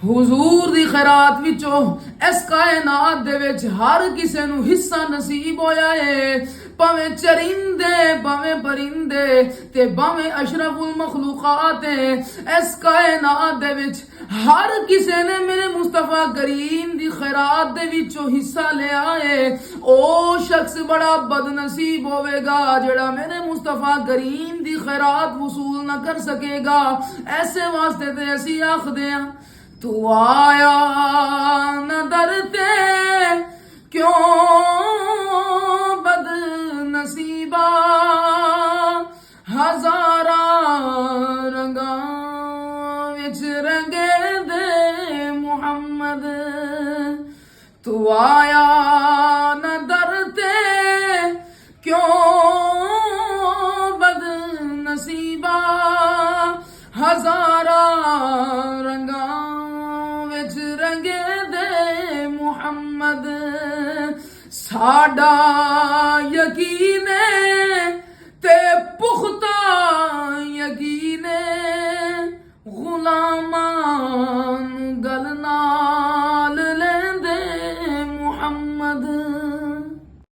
हुजूर दी खैरात विचों इस कायनात दे विच हर किसे नूं हिस्सा नसीब होया है। भावें चरिंदे भावें परिंदे ते भावें अशरफुल मखलूकात है। इस कायनात दे विच हर किसे ने मेरे मुस्तफा करीम दी खैरात दे विचों हिस्सा लिया है। ओ शख्स बड़ा बदनसीब होवेगा जेड़ा मेरे मुस्तफा करीम दी खैरात वसूल ना कर सकेगा। ऐसे वास्ते ते असी आखदे हां तू आया न दरते क्यों बदनसीबा हजारा रंगा विच रंगे दे मुहम्मद। तू आया न दरते क्यों बदनसीबा हजारा रंगा रंगे दे मुहम्मद। साडा यकीन